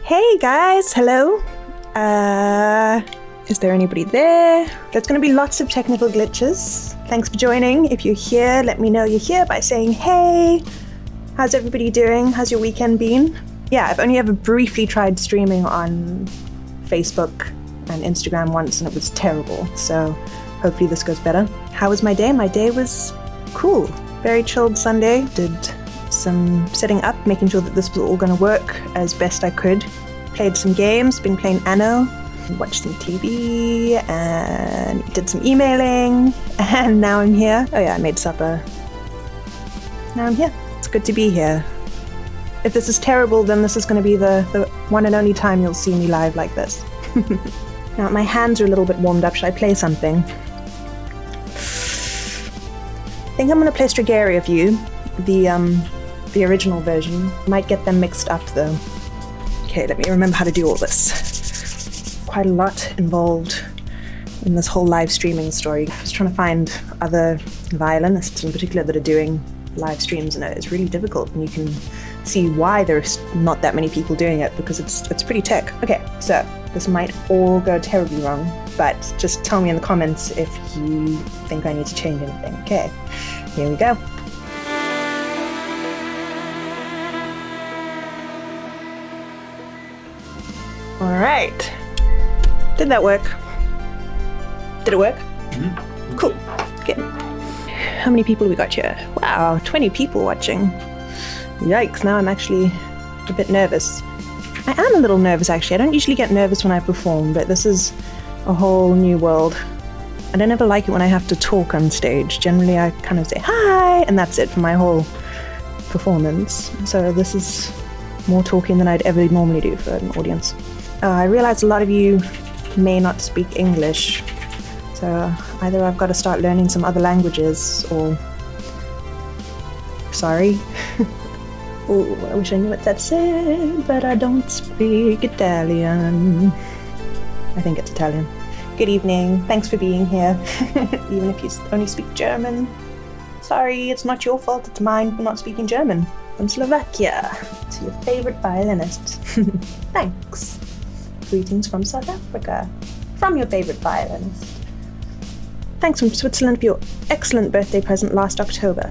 Hey guys, hello. Is there anybody there? There's going to be lots of technical glitches. Thanks for joining. If you're here, let me know you're here by saying hey. How's everybody doing? How's your weekend been? Yeah, I've only ever briefly tried streaming on Facebook and Instagram once and it was terrible. So hopefully this goes better. How was my day? My day was cool. Very chilled Sunday. Did some setting up, making sure that this was all going to work as best I could. Played some games, been playing Anno, watched some TV, and did some emailing, and now I'm here. Oh yeah, I made supper. Now I'm here. It's good to be here. If this is terrible, then this is going to be the one and only time you'll see me live like this. Now my hands are a little bit warmed up. Should I play something? I think I'm going to play Strigari of You, the original version. Might get them mixed up though. Okay, let me remember how to do all this. Quite a lot involved in this whole live streaming story. I was trying to find other violinists in particular that are doing live streams, and it's really difficult, and you can see why there's not that many people doing it, because it's pretty tech. Okay, so this might all go terribly wrong, but just tell me in the comments if you think I need to change anything. Okay, here we go. All right. Did that work? Did it work? Mm-hmm. Cool. Good. How many people have we got here? Wow, 20 people watching. Yikes, now I'm actually a bit nervous. I am a little nervous actually. I don't usually get nervous when I perform, but this is a whole new world. I don't ever like it when I have to talk on stage. Generally I kind of say hi and that's it for my whole performance. So this is more talking than I'd ever normally do for an audience. I realize a lot of you may not speak English, so either I've got to start learning some other languages or... Sorry. Oh, I wish I knew what that said, but I don't speak Italian. I think it's Italian. Good evening, thanks for being here, even if you only speak German. Sorry, it's not your fault, it's mine for not speaking German. From Slovakia, to your favorite violinist. Thanks. Greetings from South Africa, from your favorite violinist. Thanks from Switzerland for your excellent birthday present last October.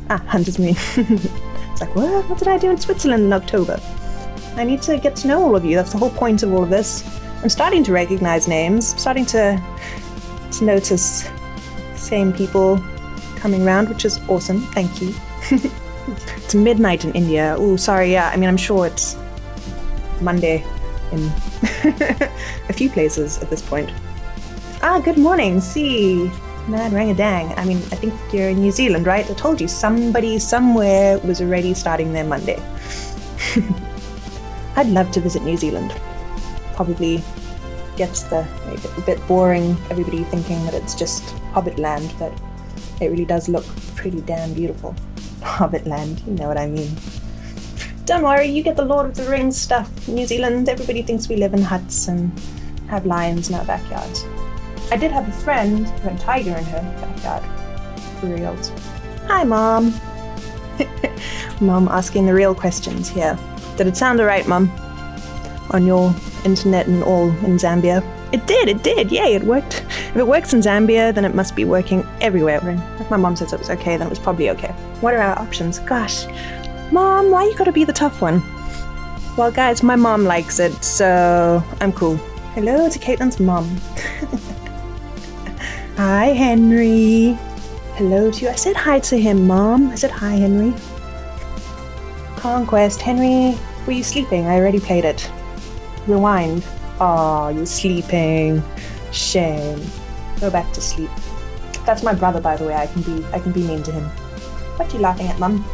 Ah, Hunter's Moon. It's like, what? What did I do in Switzerland in October? I need to get to know all of you. That's the whole point of all of this. I'm starting to recognize names, starting to notice same people coming around, which is awesome. Thank you. It's midnight in India. Oh, sorry, yeah. I mean, I'm sure it's Monday in a few places at this point. Ah, good morning. See, mad rang-a-dang. I mean, I think you're in New Zealand, right? I told you, somebody somewhere was already starting their Monday. I'd love to visit New Zealand. Probably gets a bit boring, everybody thinking that it's just Hobbit land, but it really does look pretty damn beautiful. Hobbit land, you know what I mean. Don't worry, you get the Lord of the Rings stuff. New Zealand, everybody thinks we live in huts and have lions in our backyards. I did have a friend who had a tiger in her backyard. For reals. Hi, Mom. Mom asking the real questions here. Did it sound alright, Mom? On your internet and all in Zambia? It did, yay, it worked. If it works in Zambia, then it must be working everywhere. If my mom says it was okay, then it was probably okay. What are our options? Gosh, Mom, why you gotta be the tough one? Well, guys, my mom likes it, so I'm cool. Hello to Caitlin's mom. Hi, Henry. Hello to you. I said hi to him, Mom. I said hi, Henry. Conquest. Henry, were you sleeping? I already played it. Rewind. Oh, you're sleeping. Shame. Go back to sleep. That's my brother, by the way. I can be mean to him. What are you laughing at, Mum?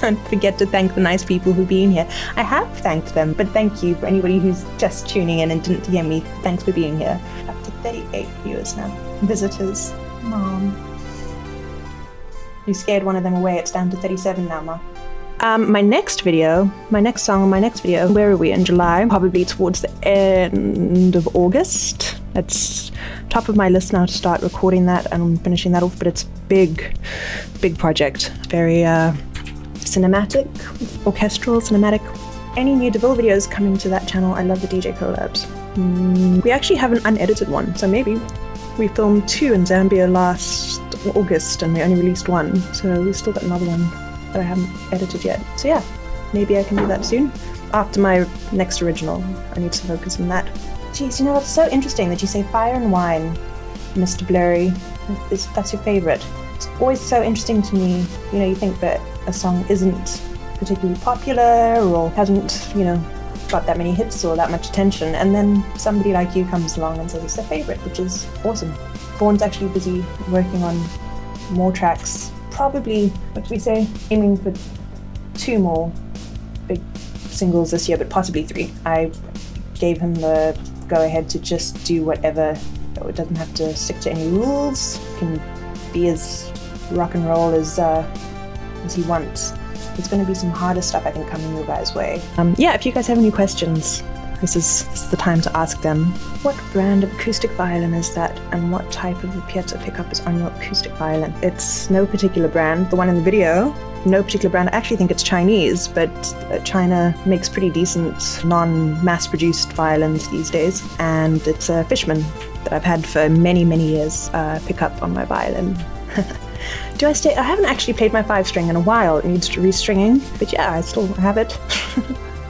Don't forget to thank the nice people who've been here. I have thanked them, but thank you for anybody who's just tuning in and didn't hear me. Thanks for being here. Up to 38 viewers now. Visitors. Mom. You scared one of them away. It's down to 37 now, Mom. My next song on my next video, where are we, in July? Probably towards the end of August. It's top of my list now to start recording that and finishing that off, but it's big project. Very cinematic, orchestral, cinematic. Any new De Ville videos coming to that channel? I love the DJ collabs. We actually have an unedited one, so maybe. We filmed 2 in Zambia last August and we only released 1, so we've still got another one that I haven't edited yet. So yeah, maybe I can do that soon. After my next original, I need to focus on that. Jeez, you know, that's so interesting that you say Fire and Wine, Mr. Blurry. That's your favorite. It's always so interesting to me, you know, you think that a song isn't particularly popular or hasn't, you know, got that many hits or that much attention, and then somebody like you comes along and says it's their favorite, which is awesome. Vaughn's actually busy working on more tracks, probably, what do we say, aiming for 2 more big singles this year, but possibly 3. I gave him the go-ahead to just do whatever. It doesn't have to stick to any rules. It can be as rock and roll as he wants. There's going to be some harder stuff, I think, coming your guys' way. Yeah, if you guys have any questions, this is the time to ask them. What brand of acoustic violin is that, and what type of a piezo pickup is on your acoustic violin? It's no particular brand. The one in the video, no particular brand. I actually think it's Chinese, but China makes pretty decent non-mass-produced violins these days, and it's a Fishman that I've had for many, many years pick up on my violin. I haven't actually played my 5-string in a while. It needs restringing, but yeah, I still have it.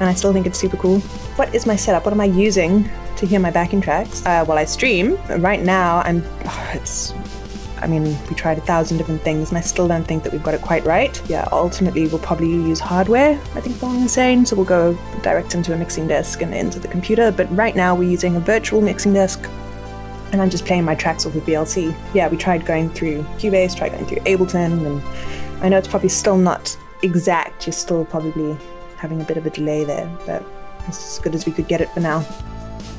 And I still think it's super cool. What is my setup? What am I using to hear my backing tracks? Well, I stream. Right now, we tried 1,000 different things and I still don't think that we've got it quite right. Yeah, ultimately we'll probably use hardware, I think Vaughn was saying, so we'll go direct into a mixing desk and into the computer, but right now we're using a virtual mixing desk and I'm just playing my tracks off of VLC. Yeah, we tried going through Cubase, tried going through Ableton, and I know it's probably still not exact, you're still probably having a bit of a delay there, but it's as good as we could get it for now.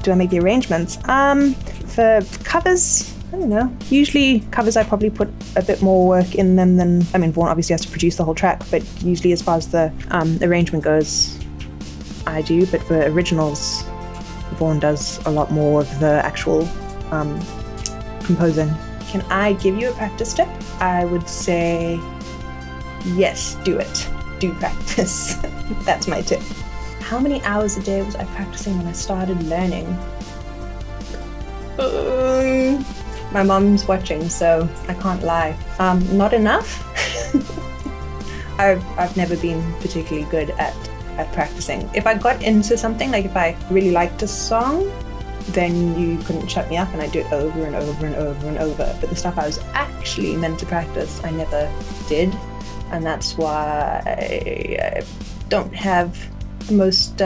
Do I make the arrangements? For covers, I don't know. Usually covers I probably put a bit more work in them than, Vaughn obviously has to produce the whole track, but usually as far as the arrangement goes, I do, but for originals, Vaughn does a lot more of the actual composing. Can I give you a practice tip? I would say yes, do it. Do practice. That's my tip. How many hours a day was I practicing when I started learning? My mom's watching, so I can't lie. Not enough. I've never been particularly good at practicing. If I got into something, like if I really liked a song, then you couldn't shut me up and I'd do it over and over and over and over. But the stuff I was actually meant to practice, I never did. And that's why I don't have the most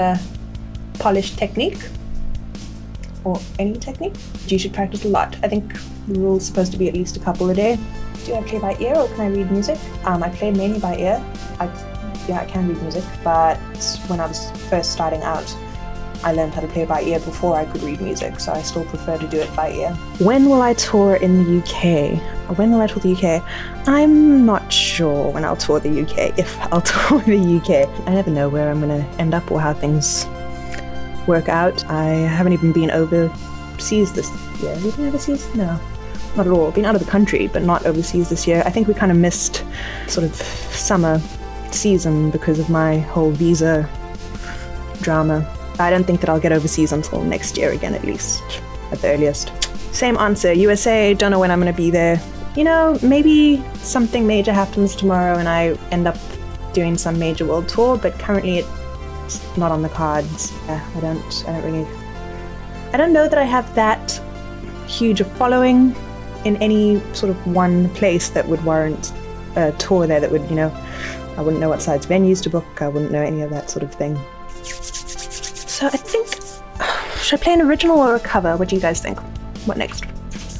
polished technique, or any technique. You should practice a lot. I think the rule is supposed to be at least a couple a day. Do I play by ear or can I read music? I play mainly by ear. I can read music, but when I was first starting out, I learned how to play by ear before I could read music, so I still prefer to do it by ear. When will I tour in the UK? When will I tour the UK? I'm not sure when I'll tour the UK, if I'll tour the UK. I never know where I'm going to end up or how things work out. I haven't even been overseas this year. Have you been overseas? No, not at all. Been out of the country, but not overseas this year. I think we kind of missed sort of summer season because of my whole visa drama. I don't think that I'll get overseas until next year again, at least, at the earliest. Same answer, USA, don't know when I'm going to be there. You know, maybe something major happens tomorrow and I end up doing some major world tour, but currently it's not on the cards. I don't know that I have that huge a following in any sort of one place that would warrant a tour there that would, you know, I wouldn't know what size venues to book, I wouldn't know any of that sort of thing. So I think, should I play an original or a cover? What do you guys think? What next?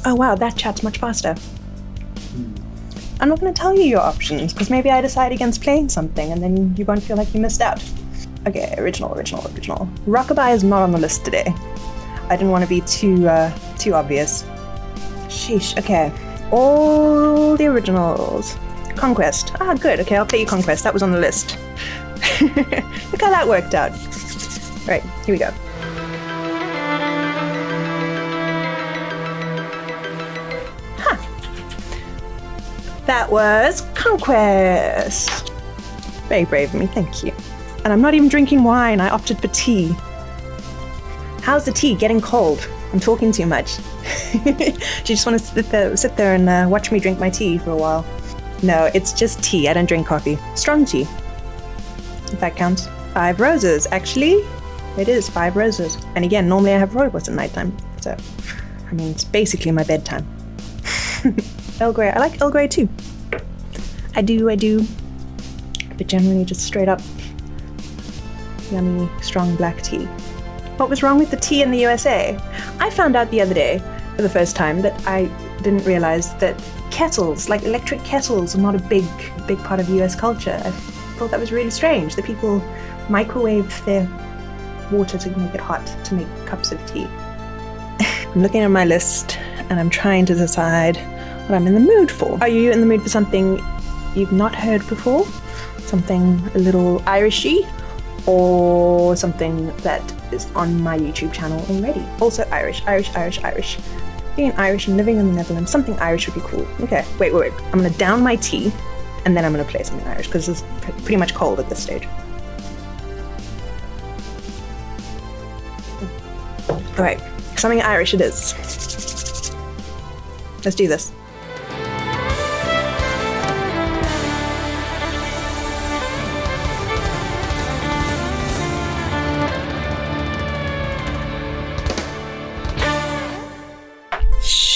Oh wow, that chat's much faster. I'm not going to tell you your options, because maybe I decide against playing something and then you won't feel like you missed out. Okay, original. Rockabye is not on the list today. I didn't want to be too obvious. Sheesh, okay. All the originals. Conquest. Ah, good. Okay, I'll play you Conquest. That was on the list. Look how that worked out. Right, here we go. Huh. That was Conquest. Very brave of me, thank you. and I'm not even drinking wine. I opted for tea. How's the tea? Getting cold. I'm talking too much. Do you just want to sit there and watch me drink my tea for a while? No, it's just tea. I don't drink coffee. Strong tea, if that counts. 5 roses. Actually, it is 5 roses. And again, normally I have rooibos at nighttime. So, I mean, it's basically my bedtime. Earl Grey. I like Earl Grey too. I do. But generally just straight up yummy, strong black tea. What was wrong with the tea in the USA? I found out the other day for the first time that I didn't realize that kettles, like electric kettles, are not a big part of US culture. I thought that was really strange, that people microwave their water to make it hot, to make cups of tea. I'm looking at my list and I'm trying to decide what I'm in the mood for. Are you in the mood for something you've not heard before? Something a little Irishy? Or something that is on my YouTube channel already? Also Irish. Being Irish and living in the Netherlands, something Irish would be cool. Okay, wait. I'm gonna down my tea and then I'm gonna play something Irish because it's pretty much cold at this stage. All right, something Irish it is. Let's do this.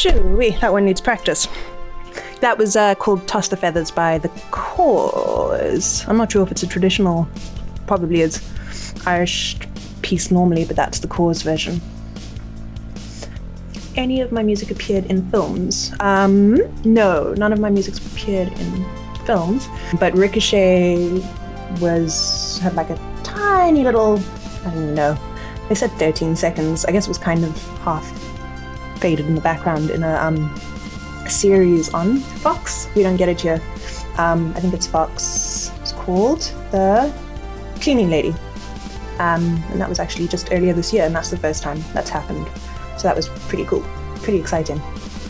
Shoo-wee, that one needs practice. That was called Toss the Feathers by The Cause. I'm not sure if it's a traditional, probably is Irish piece normally, but that's The Cause version. Any of my music appeared in films? No, none of my music's appeared in films, but Ricochet had like a tiny little, I don't know, they said 13 seconds. I guess it was kind of half faded in the background in a series on Fox. We don't get it here. I think it's Fox. It's called The Cleaning Lady. And that was actually just earlier this year, and that's the first time that's happened. So that was pretty cool, pretty exciting.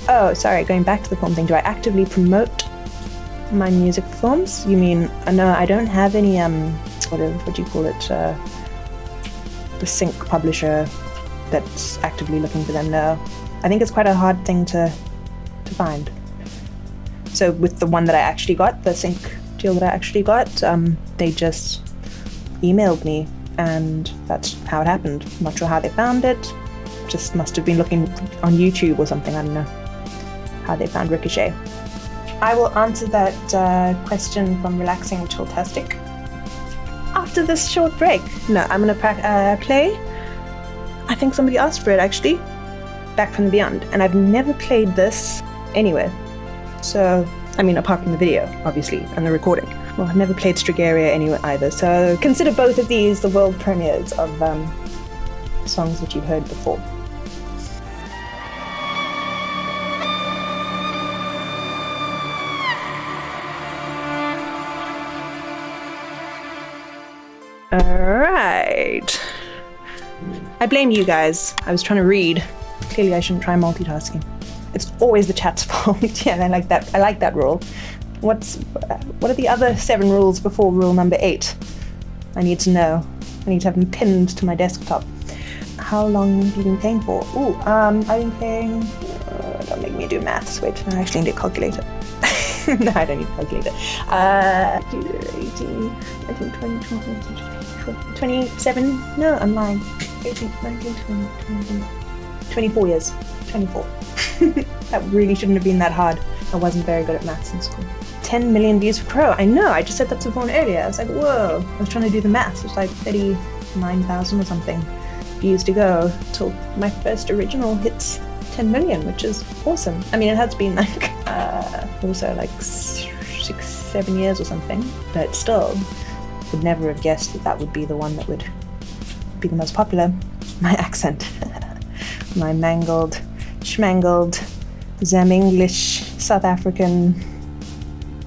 Oh, sorry, going back to the film thing, do I actively promote my music for films? You mean, no, I don't have any, what do you call it, the sync publisher that's actively looking for them, no. I think it's quite a hard thing to find. So with the one that I actually got, the sync deal that I actually got, they just emailed me and that's how it happened. I'm not sure how they found it. Just must have been looking on YouTube or something, I don't know how they found Ricochet. I will answer that question from Relaxing Chilltastic after this short break. No, I'm gonna play, I think somebody asked for it actually, Back from the Beyond, and I've never played this anywhere. So, I mean, apart from the video, obviously, and the recording. Well, I've never played Strigaria anywhere either, so consider both of these the world premieres of songs that you've heard before. Alright. I blame you guys. I was trying to read. Clearly I shouldn't try multitasking. It's always the chat's fault. Yeah, I like that rule. What are the other 7 rules before rule number 8? I need to know. I need to have them pinned to my desktop. How long have you been playing for? Ooh, I've been playing... don't make me do maths. Wait, I actually need a calculator. No, I don't need a calculator. 18, I think 20, 27? No, I'm lying. 18, 19, 20, 20, 24 years. 24. That really shouldn't have been that hard. I wasn't very good at maths in school. 10 million views for Crow. I know, I just said that to Vaughn earlier. I was like, whoa. I was trying to do the maths. It was like 39,000 or something views to go till my first original hits 10 million, which is awesome. I mean, it has been like, also like 6-7 years or something, but still, would never have guessed that would be the one that would be the most popular. My accent. My mangled, schmangled, Zam-English, South African,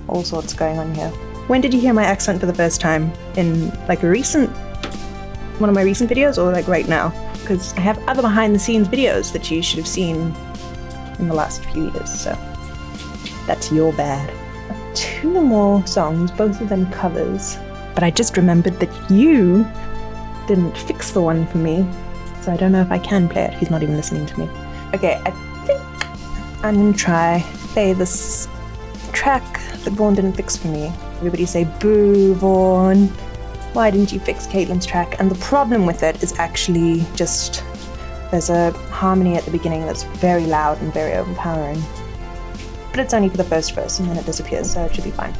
all sorts going on here. When did you hear my accent for the first time? In like one of my recent videos, or like right now? Because I have other behind the scenes videos that you should have seen in the last few years, so that's your bad. 2 more songs, both of them covers. but I just remembered that you didn't fix the one for me, so I don't know if I can play it. He's not even listening to me. Okay, I think I'm gonna try play this track that Vaughan didn't fix for me. Everybody say, boo, Vaughan. Why didn't you fix Caitlin's track? And the problem with it is actually just there's a harmony at the beginning that's very loud and very overpowering. But it's only for the first verse and then it disappears, so it should be fine.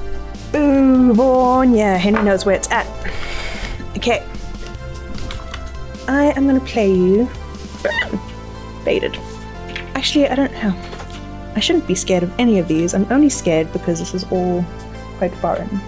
Boo, Vaughan. Yeah, Henry knows where it's at. Okay. I am going to play you Faded. Actually, I don't know. I shouldn't be scared of any of these. I'm only scared because this is all quite foreign.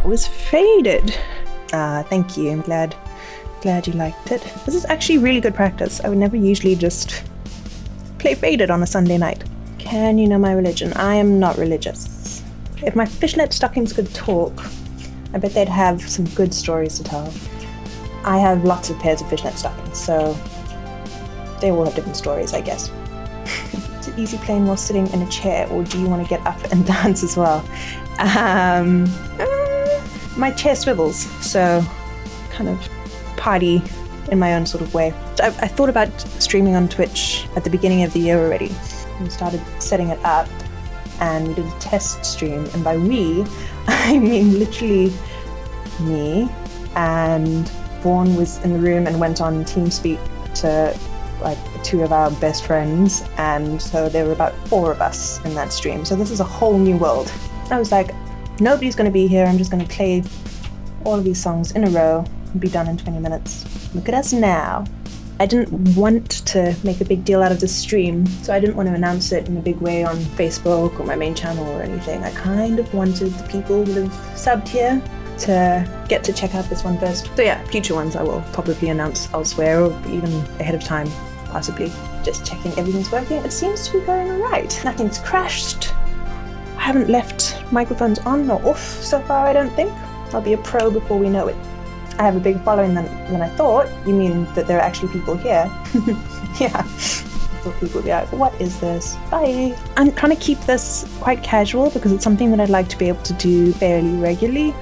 Was Faded. Thank you. I'm glad you liked it. This is actually really good practice. I would never usually just play Faded on a Sunday night. Can you know my religion? I am not religious. If my fishnet stockings could talk, I bet they'd have some good stories to tell. I have lots of pairs of fishnet stockings, so they all have different stories, I guess. Is it easy playing while sitting in a chair, or do you want to get up and dance as well? My chair swivels, so kind of party in my own sort of way. I thought about streaming on Twitch at the beginning of the year already. We started setting it up and we did a test stream, and by we, I mean literally me, and Vaughan was in the room and went on TeamSpeak to like two of our best friends, and so there were about 4 of us in that stream. So this is a whole new world. I was like, nobody's going to be here. I'm just going to play all of these songs in a row and be done in 20 minutes. Look at us now. I didn't want to make a big deal out of this stream, so I didn't want to announce it in a big way on Facebook or my main channel or anything. I kind of wanted the people who have subbed here to get to check out this one first. So yeah, future ones I will probably announce elsewhere or even ahead of time, possibly. Just checking everything's working. It seems to be going alright. Nothing's crashed. I haven't left microphones on or off so far, I don't think. I'll be a pro before we know it. I have a bigger following than I thought. You mean that there are actually people here? Yeah. I thought people would be like, what is this? Bye. I'm trying to keep this quite casual because it's something that I'd like to be able to do fairly regularly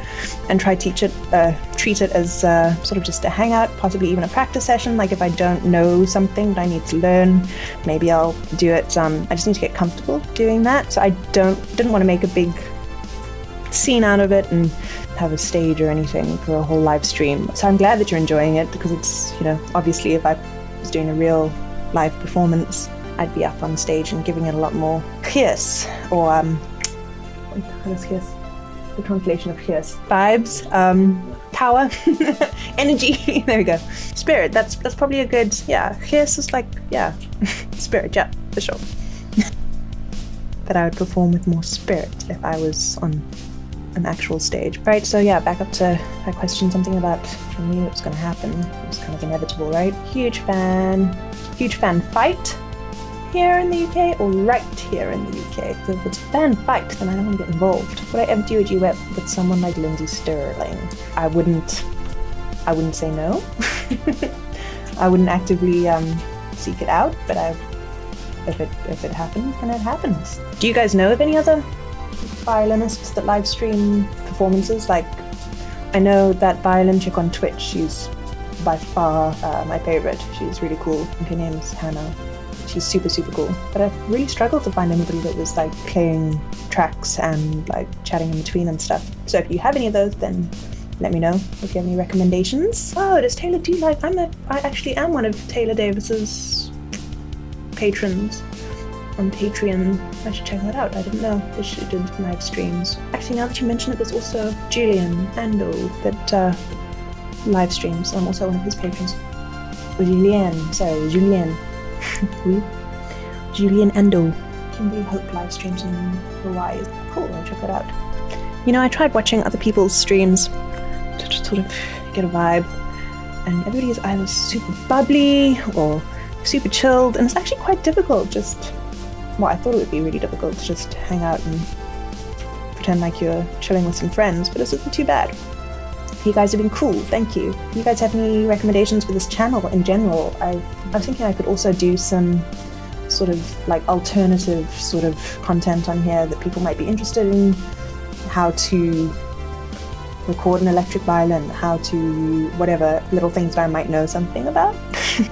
and try treat it as sort of just a hangout, possibly even a practice session. Like if I don't know something that I need to learn, maybe I'll do it. I just need to get comfortable doing that. So I didn't want to make a big scene out of it and have a stage or anything for a whole live stream. So I'm glad that you're enjoying it because it's, obviously if I was doing a real live performance, I'd be up on stage and giving it a lot more Gears, or what the hell is Gears? The translation of Gears. Vibes, power, energy. There we go. Spirit. That's probably a good. Yeah, Gears is like spirit. Yeah, for sure. That I would perform with more spirit if I was on an actual stage. Right, so yeah, back up to that question, something about I knew it was going to happen. It was kind of inevitable, right? Huge fan fight here in the UK or right here in the UK. So if it's a fan fight, then I don't want to get involved. Would I ever do a duet with someone like Lindsay Sterling? I wouldn't say no. I wouldn't actively seek it out, but if it happens, then it happens. Do you guys know of any other violinists that live stream performances? Like, I know that violin chick on Twitch, she's by far my favorite. She's really cool. I think her name's Hannah. She's super, super cool. But I've really struggled to find anybody that was like playing tracks and like chatting in between and stuff. So if you have any of those, then let me know if you have any recommendations. Oh, does Taylor do live? I actually am one of Taylor Davis's patrons on Patreon. I should check that out. I didn't know that she did live streams. Actually, now that you mention it, there's also Julian Ando that live streams. I'm also one of his patrons. Julien Ando. Kimberly Hope live streams in Hawaii. Cool, I'll check that out. I tried watching other people's streams to just sort of get a vibe, and everybody is either super bubbly or super chilled, and it's actually quite difficult just well, I thought it would be really difficult to just hang out and pretend like you're chilling with some friends, but this isn't too bad. You guys have been cool, thank you. You guys have any recommendations for this channel in general? I was thinking I could also do some sort of like alternative sort of content on here that people might be interested in. How to record an electric violin, how to whatever little things that I might know something about.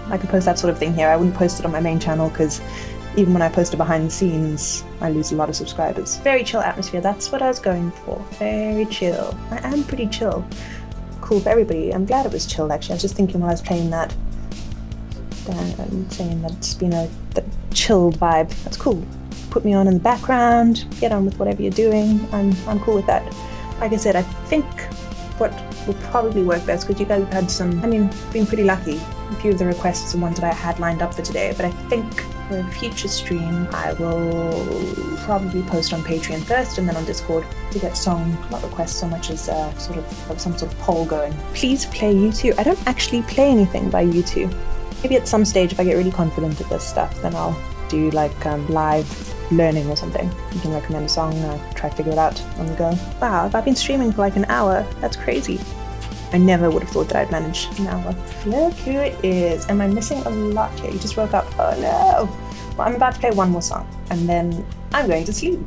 I could post that sort of thing here. I wouldn't post it on my main channel because even when I post it behind the scenes, I lose a lot of subscribers. Very chill atmosphere, that's what I was going for. Very chill. I am pretty chill. Cool for everybody. I'm glad it was chilled actually. I was just thinking while I was playing that, saying that it's been the chilled vibe. That's cool. Put me on in the background, get on with whatever you're doing. I'm cool with that. Like I said, I think what will probably work best, because you guys have had some, been pretty lucky. A few of the requests are ones that I had lined up for today, but I think for a future stream, I will probably post on Patreon first and then on Discord to get not requests so much as sort of some sort of poll going. Please play U2. I don't actually play anything by U2. Maybe at some stage, if I get really confident at this stuff, then I'll do like live learning or something. You can recommend a song and I'll try to figure it out on the go. Wow, if I've been streaming for like an hour, that's crazy. I never would have thought that I'd manage an hour. Look who it is. Am I missing a lot here? You just woke up. Oh no. Well, I'm about to play one more song and then I'm going to sleep.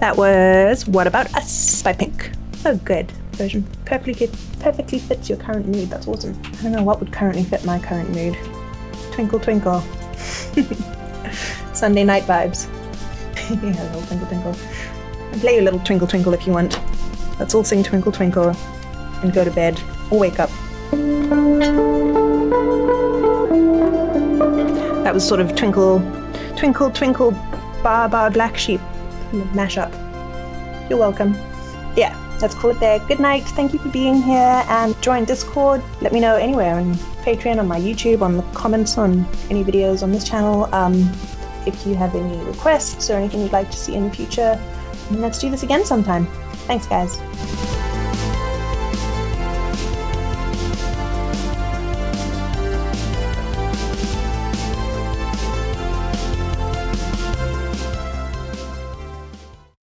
That was What About Us by Pink. Oh, good version. Perfectly fits your current mood. That's awesome. I don't know what would currently fit my current mood. Twinkle Twinkle. Sunday night vibes. Yeah, a little Twinkle Twinkle. I'll play you a little Twinkle Twinkle if you want. Let's all sing Twinkle Twinkle and go to bed or wake up. That was sort of Twinkle Twinkle Twinkle Bar Bar Black Sheep mashup. You're welcome. Yeah, let's call it there. Good night. Thank you for being here and join Discord. Let me know anywhere on Patreon, on my YouTube, on the comments on any videos on this channel. If you have any requests or anything you'd like to see in the future, let's do this again sometime. Thanks, guys.